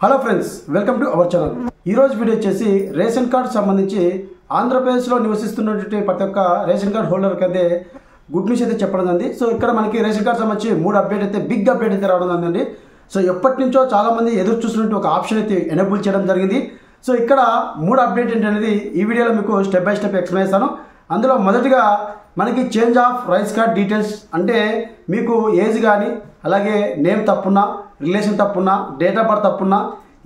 Hello friends, welcome to our channel. ఈ రోజు video వచ్చేసి రేషన్ కార్డు సంబంధించి ఆంధ్రప్రదేశ్లో నివసిస్తున్నటువంటి ప్రతి ఒక్క రేషన్ కార్డు హోల్డర్కి అయితే గుడ్ న్యూస్ అయితే చెప్పడం ఉంది. సో ఇక్కడ మనకి రేషన్ కార్డు సంబంధించి 3 అప్డేట్ అయితే బిగ్ అప్డేట్ అయితే రావడం ఉందండి. సో ఎప్పటి నుంచో చాలా మంది ఎదురు చూస్తున్నట్టు ఒక ఆప్షన్ అయితే ఎనేబుల్ చేయడం జరిగింది. సో ఇక్కడ 3 అప్డేట్ ఏంటనేది ఈ వీడియోలో మీకు స్టెప్ బై స్టెప్ ఎక్స్ప్లెయిన్ చేస్తాను. అందులో మొదటిగా మనకి change of rice card details, అంటే మీకు ఏజ్ కానీ అలాగే నేమ్ తప్పున్నా, రిలేషన్ తప్పున్నా, డేట్ ఆఫ్ బర్త్ తప్పున్నా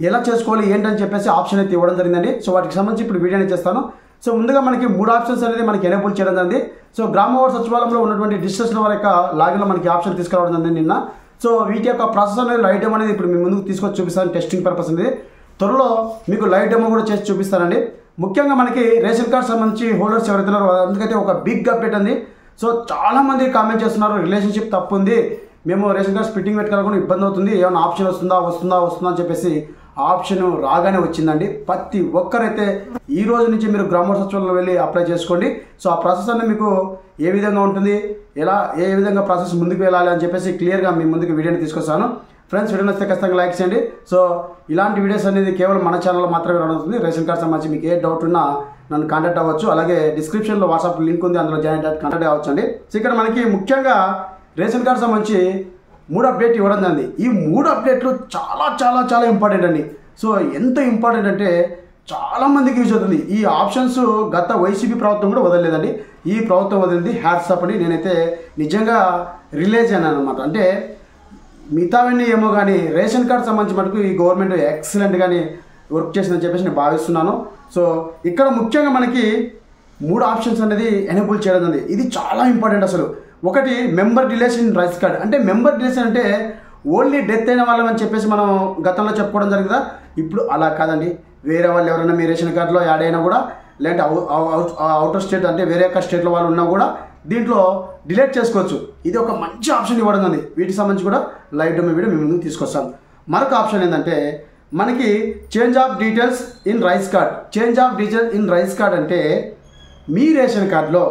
ఎలా చేసుకోవాలి ఏంటని చెప్పేసి ఆప్షన్ అయితే ఇవ్వడం జరిగిందండి. సో వాటికి సంబంధించి ఇప్పుడు వీడియోని చేస్తాను. సో ముందుగా మనకి 3 ఆప్షన్స్ అనేది మనకి ఎనేబుల్ చేయడం జరిగింది. సో గ్రామ వార్డు సచివాలయంలో ఉన్నటువంటి డిస్ట్రిక్ట్స్ వారి యొక్క లాగిన్లో మనకి ఆప్షన్ తీసుకురావడం జరిగింది నిన్న. సో వీటి యొక్క ప్రాసెస్ అనేది లైవ్ డెమో అనేది ఇప్పుడు మీ ముందుకు తీసుకొచ్చి చూపిస్తాను. టెస్టింగ్ పర్పస్ అనేది త్వరలో మీకు లైవ్ డెమో కూడా చేసి చూపిస్తానండి. ముఖ్యంగా మనకి రేషన్ కార్డ్ సంబంధించి హోల్డర్స్ ఎవరైతే ఉన్నారో అందుకైతే ఒక బిగ్ అప్డేట్ ఉంది. సో చాలామంది కామెంట్ చేస్తున్నారు, రిలేషన్షిప్ తప్పు ఉంది, మేము రేషన్ కార్డ్ స్ప్లిట్టింగ్ పెట్టుకోవాలనుకుని ఇబ్బంది అవుతుంది, ఏమైనా ఆప్షన్ వస్తుందా అని చెప్పేసి ఆప్షన్ రాగానే వచ్చిందండి. ప్రతి ఒక్కరైతే ఈ రోజు నుంచి మీరు గ్రామ సచివాలయంలో వెళ్ళి అప్లై చేసుకోండి. సో ఆ ప్రాసెస్ అనేది మీకు ఏ విధంగా ఉంటుంది, ఏ విధంగా ప్రాసెస్ ముందుకు వెళ్ళాలి అని చెప్పేసి క్లియర్గా మీ ముందుకు వీడియోని తీసుకొస్తాను. ఫ్రెండ్స్, వీడియో నచ్చితే ఖచ్చితంగా లైక్ చేయండి. సో ఇలాంటి వీడియోస్ అనేది కేవలం మన ఛానల్లో మాత్రమే రావడం. రేషన్ కార్డ్ సంబంధించి మీకు ఏ డౌట్ ఉన్నా నన్ను కాంటాక్ట్ అవ్వచ్చు. అలాగే డిస్క్రిప్షన్లో వాట్సాప్ లింక్ ఉంది, అందులో జాయిన్ కాంటాక్ట్ అవ్వచ్చు అండి. సో ఇక్కడ మనకి ముఖ్యంగా రేషన్ కార్డ్ సంబంధించి 3 అప్డేట్ ఇవ్వడం జరిగింది. ఈ 3 అప్డేట్లు చాలా చాలా చాలా ఇంపార్టెంట్ అండి. సో ఎంత ఇంపార్టెంట్ అంటే చాలా మందికి యూజ్ అవుతుంది. ఈ ఆప్షన్స్ గత వైసీపీ ప్రభుత్వం కూడా వదలలేదండి. ఈ ప్రభుత్వం వదిలింది, హ్యాట్స్ ఆఫ్ అని నేనైతే నిజంగా రిలేజ్ అయ్యాను అనమాట. అంటే మిగతావన్నీ ఏమో కానీ రేషన్ కార్డ్ సంబంధించి మటుకు ఈ గవర్నమెంట్ ఎక్సలెంట్గానే వర్క్ చేసిందని చెప్పేసి నేను భావిస్తున్నాను. సో ఇక్కడ ముఖ్యంగా మనకి 3 ఆప్షన్స్ అనేది ఎనేబుల్ చేయడం ఉంది. ఇది చాలా ఇంపార్టెంట్. అసలు ఒకటి మెంబర్ రిలేషన్ రైస్ కార్డ్. అంటే మెంబర్ రిలేషన్ అంటే ఓన్లీ డెత్ అయిన వాళ్ళని అని చెప్పేసి మనం గతంలో చెప్పుకోవడం జరిగిందా. ఇప్పుడు అలా కాదండి. వేరే వాళ్ళు ఎవరైనా మీ రేషన్ కార్డులో యాడ్ అయినా కూడా, లేదంటే అవుట్ ఆఫ్ స్టేట్ అంటే వేరే యొక్క స్టేట్లో వాళ్ళు ఉన్నా కూడా దీంట్లో డిలీట్ చేసుకోవచ్చు. ఇది ఒక మంచి ఆప్షన్ ఇవ్వడం ఉంది. వీటికి సంబంధించి కూడా లైవ్ డెమో వీడియో మేము ముందుకు తీసుకొస్తాం. మరొక ఆప్షన్ ఏంటంటే మనకి change of details in rice card. Change of details in rice card అంటే మీ రేషన్ కార్డులో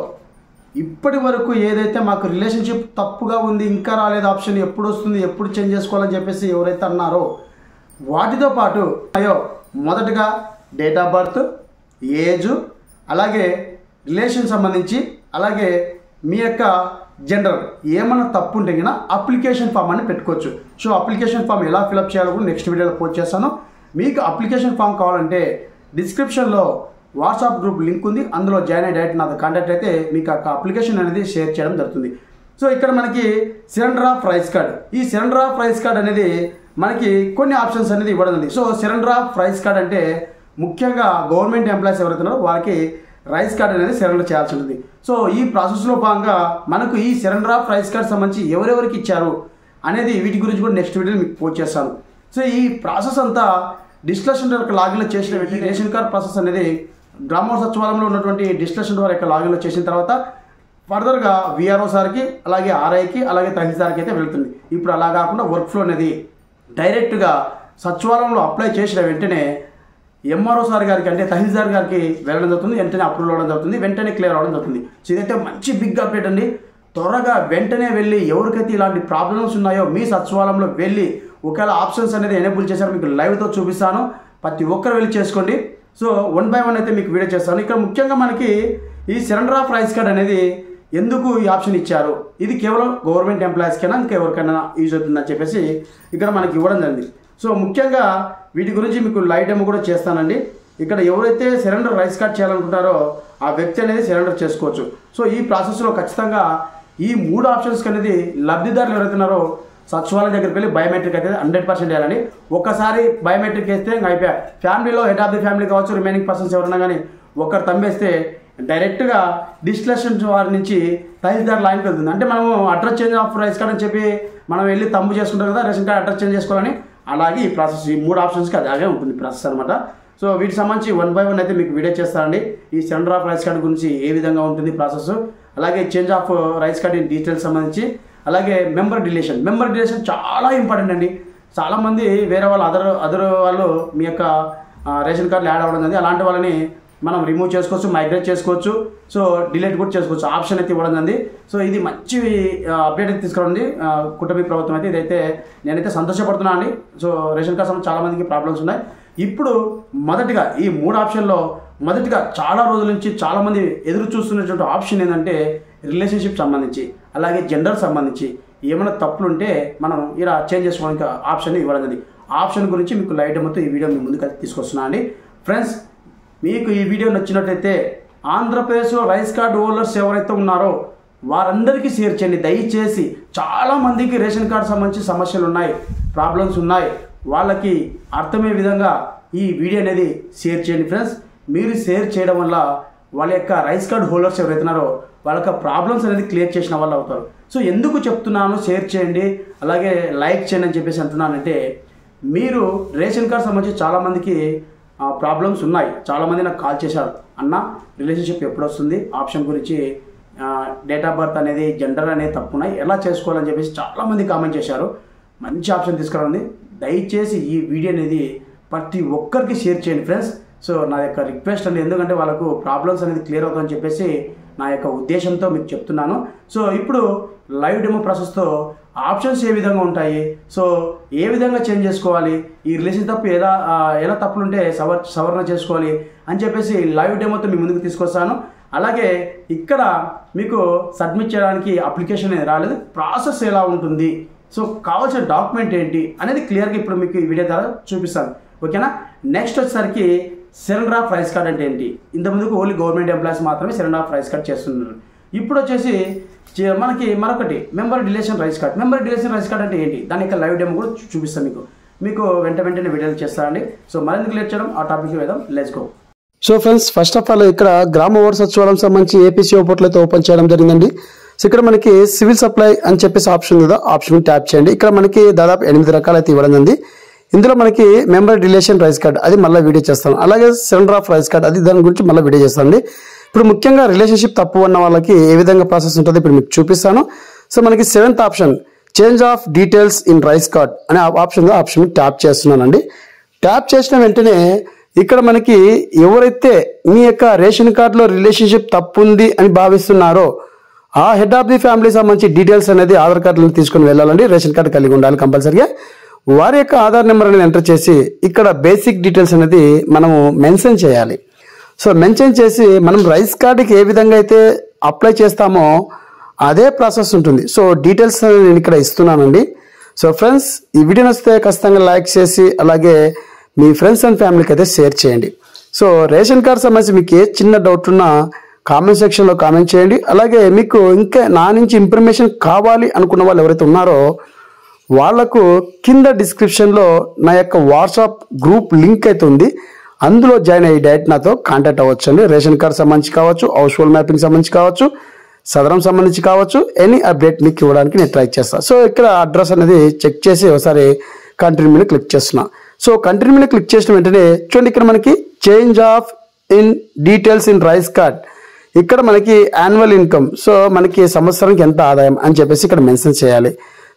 ఇప్పటి వరకు ఏదైతే మాకు రిలేషన్షిప్ తప్పుగా ఉంది, ఇంకా రాలేదు ఆప్షన్, ఎప్పుడు వస్తుంది, ఎప్పుడు చేంజ్ చేసుకోవాలని చెప్పేసి ఎవరైతే అన్నారో వాటితో పాటు మొదటగా డేట్ ఆఫ్ బర్త్, ఏజ్, అలాగే రిలేషన్ సంబంధించి, అలాగే మీ యొక్క జెండర్ ఏమన్నా తప్పు ఉంటే కన్నా అప్లికేషన్ ఫామ్ అని పెట్టుకోవచ్చు. సో అప్లికేషన్ ఫామ్ ఎలా ఫిలప్ చేయాలో కూడా నెక్స్ట్ వీడియోలో పోస్ట్ చేస్తాను. మీకు అప్లికేషన్ ఫామ్ కావాలంటే డిస్క్రిప్షన్లో వాట్సాప్ గ్రూప్ లింక్ ఉంది, అందులో జాయిన్ అయ్యి డైరెక్ట్ నాతో కాంటాక్ట్ అయితే మీకు ఆ అప్లికేషన్ అనేది షేర్ చేయడం జరుగుతుంది. సో ఇక్కడ మనకి సరెండర్ ఆఫ్ రైస్ కార్డ్. ఈ సరెండర్ ఆఫ్ రైస్ కార్డ్ అనేది మనకి కొన్ని ఆప్షన్స్ అనేది ఇవ్వడం ఉంది. So surrender of rice card అంటే ముఖ్యంగా గవర్నమెంట్ ఎంప్లాయీస్ ఎవరైతున్నారో వారికి రైస్ కార్డ్ అనేది సరెండర్ చేయాల్సి ఉంటుంది. సో ఈ ప్రాసెస్లో భాగంగా మనకు ఈ సరెండర్ ఆఫ్ రైస్ కార్డ్ సంబంధించి ఎవరెవరికి ఇచ్చారు అనేది వీటి గురించి కూడా నెక్స్ట్ వీడియోలో మీకు పోస్ట్ చేస్తాను. సో ఈ ప్రాసెస్ అంతా డిస్కషన్ యొక్క లాగిన్లో చేసిన రేషన్ కార్డ్ ప్రాసెస్ అనేది గ్రామ సచివాలయంలో ఉన్నటువంటి డిస్కషన్ వారి యొక్క లాగిన్లో చేసిన తర్వాత ఫర్దర్గా విఆర్ఓ సార్కి, అలాగే ఆర్ఐకి, అలాగే తహసీల్దార్కి అయితే వెళ్తుంది. ఇప్పుడు అలా కాకుండా వర్క్ ఫ్లో అనేది డైరెక్ట్గా సచివాలయంలో అప్లై చేసిన వెంటనే ఎంఆర్ఓ సార్ గారికి అంటే తహసీల్దార్ గారికి వెళ్ళడం జరుగుతుంది. వెంటనే అప్రూవల్ అవ్వడం జరుగుతుంది, వెంటనే క్లియర్ అవ్వడం జరుగుతుంది. సో ఇదైతే మంచి బిగ్ అప్డేట్ అండి. త్వరగా వెంటనే వెళ్ళి ఎవరికైతే ఇలాంటి ప్రాబ్లమ్స్ ఉన్నాయో మీ సచివాలయంలో వెళ్ళి ఒకవేళ ఆప్షన్స్ అనేది ఎనేబుల్ చేశారో మీకు లైవ్తో చూపిస్తాను. ప్రతి ఒక్కరు వెళ్ళి చేసుకోండి. సో 1 by 1 అయితే మీకు వీడియో చేస్తాను. ఇక్కడ ముఖ్యంగా మనకి ఈ సరెండర్ ఆఫ్ రైస్ కార్డ్ అనేది ఎందుకు ఈ ఆప్షన్ ఇచ్చారు, ఇది కేవలం గవర్నమెంట్ ఎంప్లాయీస్కైనా ఇంకా ఎవరికైనా యూజ్ అవుతుందని చెప్పేసి ఇక్కడ మనకి ఇవ్వడం జరిగింది. సో ముఖ్యంగా వీటి గురించి మీకు లైవ్ డెమో కూడా చేస్తానండి. ఇక్కడ ఎవరైతే సరెండర్ రైస్ కార్డ్ చేయాలనుకుంటారో ఆ వ్యక్తి అనేది సరెండర్ చేసుకోవచ్చు. సో ఈ ప్రాసెస్లో ఖచ్చితంగా ఈ 3 ఆప్షన్స్కి అనేది లబ్ధిదారులు ఎవరైతున్నారో సచివాలయం దగ్గరికి వెళ్ళి బయోమెట్రిక్ అయితే 100% వేయాలండి. ఒక్కసారి బయోమెట్రిక్ వేస్తే ఇంకా అయిపోయా. ఫ్యామిలీలో హెడ్ ఆఫ్ ది ఫ్యామిలీ కావచ్చు, రిమైనింగ్ పర్సన్స్ ఎవరైనా కానీ ఒక్కరు తంబేస్తే డైరెక్ట్గా డిస్టిలేషన్ వారి నుంచి తహసీల్దార్ లైన్కి వెళ్తుంది. అంటే మనము address change of rice card అని చెప్పి మనం వెళ్ళి తంబు చేసుకుంటాం కదా, రేషన్ కార్డ్ అడ్రస్ చేంజ్ చేసుకోవాలని. అలాగే ఈ ప్రాసెస్ ఈ 3 ఆప్షన్స్కి అలాగే ఉంటుంది ప్రాసెస్ అనమాట. సో వీటికి సంబంధించి 1 by 1 అయితే మీకు వీడియో చేస్తానండి. ఈ సరెండర్ ఆఫ్ రైస్ కార్డ్ గురించి ఏ విధంగా ఉంటుంది ప్రాసెస్, అలాగే change of rice card details సంబంధించి, అలాగే మెంబర్ రిలేషన్ చాలా ఇంపార్టెంట్ అండి. చాలామంది వేరే వాళ్ళు అదర్ వాళ్ళు మీ యొక్క రేషన్ కార్డులు యాడ్ అవ్వడం జరిగింది. అలాంటి వాళ్ళని మనం రిమూవ్ చేసుకోవచ్చు, మైగ్రేట్ చేసుకోవచ్చు, సో డిలీట్ కూడా చేసుకోవచ్చు, ఆప్షన్ అయితే ఇవ్వడం ఉంది. సో ఇది మంచి అప్డేట్ అయితే తీసుకురండి కూటమి ప్రభుత్వం అయితే. ఇదైతే నేనైతే సంతోషపడుతున్నాను అండి. సో రేషన్ కార్డ్ సంబంధించి చాలా మందికి ప్రాబ్లమ్స్ ఉన్నాయి. ఇప్పుడు మొదటిగా ఈ 3 ఆప్షన్లో మొదటిగా చాలా రోజుల నుంచి చాలామంది ఎదురు చూస్తున్నటువంటి ఆప్షన్ ఏంటంటే రిలేషన్షిప్ సంబంధించి, అలాగే జెండర్ సంబంధించి ఏమైనా తప్పులు ఉంటే మనం ఇలా చేంజ్ చేసుకోవడానికి ఆప్షన్ ఇవ్వడం జరిగింది. ఆప్షన్ గురించి మీకు లైట్ మొత్తం ఈ వీడియో మీ ముందుకు తీసుకొస్తున్నాను అండి. ఫ్రెండ్స్, మీకు ఈ వీడియో నచ్చినట్లయితే ఆంధ్రప్రదేశ్లో రైస్ కార్డ్ హోల్డర్స్ ఎవరైతే ఉన్నారో వారందరికీ షేర్ చేయండి దయచేసి. చాలామందికి రేషన్ కార్డు సంబంధించి సమస్యలు ఉన్నాయి, ప్రాబ్లమ్స్ ఉన్నాయి, వాళ్ళకి అర్థమయ్యే విధంగా ఈ వీడియో అనేది షేర్ చేయండి ఫ్రెండ్స్. మీరు షేర్ చేయడం వల్ల వాళ్ళ యొక్క రైస్ కార్డ్ హోల్డర్స్ ఎవరైతున్నారో వాళ్ళ యొక్క ప్రాబ్లమ్స్ అనేది క్లియర్ చేసిన వాళ్ళు అవుతారు. సో ఎందుకు చెప్తున్నాను షేర్ చేయండి అలాగే లైక్ చేయండి అని చెప్పేసి అంటున్నానంటే, మీరు రేషన్ కార్డ్ సంబంధించి చాలామందికి ప్రాబ్లమ్స్ ఉన్నాయి. చాలామంది నాకు కాల్ చేశారు, అన్న రిలేషన్షిప్ ఎప్పుడు వస్తుంది, ఆప్షన్ గురించి డేట్ ఆఫ్ బర్త్ అనేది జెండర్ అనేది తప్పున్నాయి, ఎలా చేసుకోవాలని చెప్పేసి చాలామంది కామెంట్ చేశారు. మంచి ఆప్షన్ తీసుకురండి. దయచేసి ఈ వీడియో అనేది ప్రతి ఒక్కరికి షేర్ చేయండి ఫ్రెండ్స్. సో నా యొక్క రిక్వెస్ట్ అండి, ఎందుకంటే వాళ్ళకు ప్రాబ్లమ్స్ అనేది క్లియర్ అవుతుందని చెప్పేసి నా యొక్క ఉద్దేశంతో మీకు చెప్తున్నాను. సో ఇప్పుడు లైవ్ డెమో ప్రాసెస్తో ఆప్షన్స్ ఏ విధంగా ఉంటాయి, సో ఏ విధంగా చేంజ్ చేసుకోవాలి, ఈ రిలేషన్ తప్పు ఎలా తప్పులు ఉంటే సవరణ చేసుకోవాలి అని చెప్పేసి లైవ్ డెమోతో మీ ముందుకు తీసుకొస్తాను. అలాగే ఇక్కడ మీకు సబ్మిట్ చేయడానికి అప్లికేషన్ అనేది రాలేదు, ప్రాసెస్ ఎలా ఉంటుంది, సో కావాల్సిన డాక్యుమెంట్ ఏంటి అనేది క్లియర్గా ఇప్పుడు మీకు ఈ వీడియో ద్వారా చూపిస్తాను. ఓకేనా. నెక్స్ట్ వచ్చేసరికి సరెండర్ ఆఫ్ రైస్ కార్డ్ అంటే ఏంటి. ఇంతకుముందుకు ఓన్లీ గవర్నమెంట్ ఎంప్లాయీస్ మాత్రమే సరెండర్ ఆఫ్ రైస్ కార్డ్ చేస్తున్నారు. ఇప్పుడు వచ్చేసి మనకి మరొకటి member dilation rice card. Member dilation rice card అంటే ఏంటి, దాని యొక్క లైవ్ డెమో కూడా చూపిస్తాను మీకు వెంటనే వీడియోలు చేస్తానండి. సో మరింత లేట్ చేయడం ఆ టాపిక్ వేద్దాం, let's go. So friends, first of all ఇక్కడ గ్రామ వార్డు సచివాలయం సంబంధించి ఏపీసీఓ పోర్టల్ అయితే ఓపెన్ చేయడం జరిగిందండి. సో ఇక్కడ మనకి సివిల్ సప్లై అని చెప్పేసి ఆప్షన్ ఉందా, ఆప్షన్ ట్యాప్ చేయండి. ఇక్కడ మనకి దాదాపు 8 రకాలు అయితే ఇవ్వడం ఉంది. ఇందులో మనకి మెంబర్ రిలేషన్ రైస్ కార్డ్ అది మళ్ళీ వీడియో చేస్తాను, అలాగే సరెండర్ ఆఫ్ రైస్ కార్డ్ అది దాని గురించి మళ్ళీ వీడియో చేస్తానండి. ఇప్పుడు ముఖ్యంగా రిలేషన్షిప్ తప్పు ఉన్న వాళ్ళకి ఏ విధంగా ప్రాసెస్ ఉంటుంది ఇప్పుడు మీకు చూపిస్తాను. సో మనకి 7th option change of details in rice card అనే ఆప్షన్ ట్యాప్ చేస్తున్నానండి. ట్యాప్ చేసిన వెంటనే ఇక్కడ మనకి ఎవరైతే మీ యొక్క రేషన్ కార్డులో రిలేషన్షిప్ తప్పు ఉంది అని భావిస్తున్నారో ఆ హెడ్ ఆఫ్ ది ఫ్యామిలీ సంబంధించి డీటెయిల్స్ అనేది ఆధార్ కార్డులను తీసుకుని వెళ్ళాలండి. రేషన్ కార్డు కలిగి ఉండాలి కంపల్సరీగా. వారి యొక్క ఆధార్ నెంబర్ అనేది ఎంటర్ చేసి ఇక్కడ బేసిక్ డీటెయిల్స్ అనేది మనము మెన్షన్ చేయాలి. సో మెన్షన్ చేసి మనం రైస్ కార్డుకి ఏ విధంగా అయితే అప్లై చేస్తామో అదే ప్రాసెస్ ఉంటుంది. సో డీటెయిల్స్ నేను ఇక్కడ ఇస్తున్నానండి. సో ఫ్రెండ్స్, ఈ వీడియో నచ్చితే ఖచ్చితంగా లైక్ చేసి అలాగే మీ ఫ్రెండ్స్ అండ్ ఫ్యామిలీకి అయితే షేర్ చేయండి. సో రేషన్ కార్డ్ సంబంధించి మీకు ఏ చిన్న డౌట్ ఉన్నా కామెంట్ సెక్షన్లో కామెంట్ చేయండి. అలాగే మీకు ఇంకా నా నుంచి ఇన్ఫర్మేషన్ కావాలి అనుకున్న వాళ్ళు ఎవరైతే ఉన్నారో వాళ్లకు కింద డిస్క్రిప్షన్లో నా యొక్క వాట్సాప్ గ్రూప్ లింక్ అయితే ఉంది, అందులో జాయిన్ అయ్యి డైరెక్ట్ నాతో కాంటాక్ట్ అవ్వచ్చు అండి. రేషన్ కార్డ్ సంబంధించి కావచ్చు, హౌస్ హోల్డ్ మ్యాపింగ్ సంబంధించి కావచ్చు, సదరం సంబంధించి కావచ్చు, ఎనీ అప్డేట్ మీకు ఇవ్వడానికి నేను ట్రై చేస్తాను. సో ఇక్కడ అడ్రస్ అనేది చెక్ చేసి ఒకసారి కంటిన్యూ మీద క్లిక్ చేస్తున్నా. సో కంటిన్యూ మీద క్లిక్ చేసిన వెంటనే చూడండి, ఇక్కడ మనకి change of in details in rice card, ఇక్కడ మనకి యాన్యువల్ ఇన్కమ్, సో మనకి సంవత్సరానికి ఎంత ఆదాయం అని చెప్పేసి ఇక్కడ మెన్షన్ చేయాలి.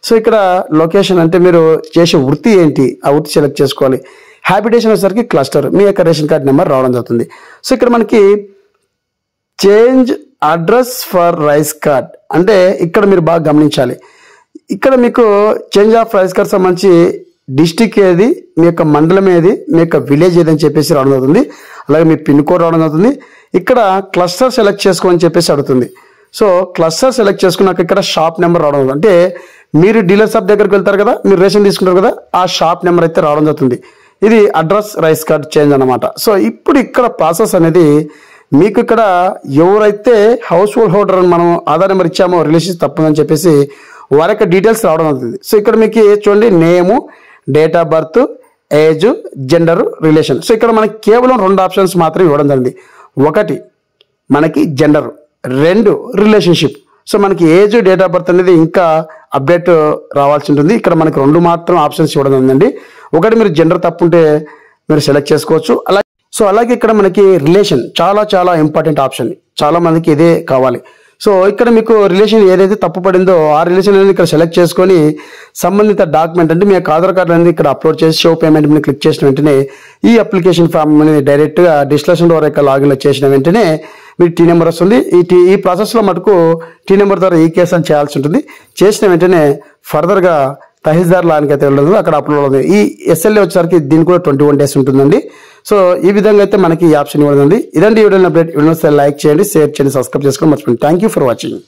సో ఇక్కడ లొకేషన్ అంటే మీరు చేసే వృత్తి ఏంటి, ఆ వృత్తి సెలెక్ట్ చేసుకోవాలి. హ్యాబిటేషన్ వచ్చేసరికి క్లస్టర్, మీ యొక్క రేషన్ కార్డ్ నెంబర్ రావడం జరుగుతుంది. సో ఇక్కడ మనకి change address for rice card అంటే ఇక్కడ మీరు బాగా గమనించాలి. ఇక్కడ మీకు చేంజ్ ఆఫ్ రైస్ కార్డ్ సంబంధించి డిస్టిక్ ఏది, మీ యొక్క మండలం ఏది, మీ యొక్క విలేజ్ ఏదని చెప్పేసి రావడం అవుతుంది. అలాగే మీ పిన్ కోడ్ రావడం అవుతుంది. ఇక్కడ క్లస్టర్ సెలెక్ట్ చేసుకోమని చెప్పేసి అడుగుతుంది. సో క్లస్టర్ సెలెక్ట్ చేసుకున్నాక ఇక్కడ షాప్ నెంబర్ రావడం అవుతుంది. అంటే మీరు డీలర్ షాప్ దగ్గరికి వెళ్తారు కదా, మీరు రేషన్ తీసుకుంటారు కదా, ఆ షాప్ నెంబర్ అయితే రావడం జరుగుతుంది. ఇది అడ్రస్ రైస్ కార్డ్ చేంజ్ అన్నమాట. సో ఇప్పుడు ఇక్కడ ప్రాసెస్ అనేది మీకు ఇక్కడ ఎవరైతే హౌస్ హోల్డర్ అని మనం ఆధార్ నెంబర్ ఇచ్చామో రిలేషన్స్ తప్పుందని చెప్పేసి వారి యొక్క డీటెయిల్స్ రావడం అవుతుంది. సో ఇక్కడ మీకు చూడండి, name, date of birth, age, gender, relation. So ఇక్కడ మనకి కేవలం 2 ఆప్షన్స్ మాత్రం ఇవ్వడం జరిగింది. ఒకటి మనకి జెండర్, 2 రిలేషన్షిప్. సో మనకి ఏజ్, డేట్ ఆఫ్ బర్త్ అనేది ఇంకా అప్డేట్ రావాల్సి ఉంటుంది. ఇక్కడ మనకి 2 మాత్రం ఆప్షన్స్ ఇవ్వడం ఉందండి. ఒకటి మీరు జెండర్ తప్పు ఉంటే మీరు సెలెక్ట్ చేసుకోవచ్చు. అలాగే ఇక్కడ మనకి రిలేషన్ చాలా చాలా ఇంపార్టెంట్ ఆప్షన్, చాలా మందికి ఇదే కావాలి. సో ఇక్కడ మీకు రిలేషన్ ఏదైతే తప్పు పడిందో ఆ రిలేషన్ అనేది ఇక్కడ సెలెక్ట్ చేసుకొని సంబంధిత డాక్యుమెంట్ అంటే మీ యొక్క ఆధార్ కార్డు అనేది ఇక్కడ అప్లోడ్ చేసి షో పేమెంట్ మీద క్లిక్ చేసిన వెంటనే ఈ అప్లికేషన్ ఫామ్ అనేది డైరెక్ట్గా డిజిటల్ ద్వారా యొక్క లాగిన్లో చేసిన వెంటనే మీకు టీ నెంబర్ వస్తుంది. ఈ ప్రాసెస్లో మటుకు టీ నెంబర్ ద్వారా ఈ కేసు అని చేయాల్సి ఉంటుంది. చేసిన వెంటనే ఫర్దర్గా తహసీల్దార్ లానికి అయితే వెళ్ళదు, అక్కడ అప్లోడ్ అవుతుంది. ఈ ఎస్ఎల్ఏ వచ్చేసరికి దీనికి కూడా 21 days ఉంటుందండి. సో ఈ విధంగా అయితే మనకి ఈ ఆప్షన్ ఇవ్వదండి. ఇదండి వీడియో అప్డేట్. వీడియో లైక్ చేయండి, షేర్ చేయండి, సబ్స్క్రైబ్ చేసుకోండి మర్చిపోండి. Thank you for watching.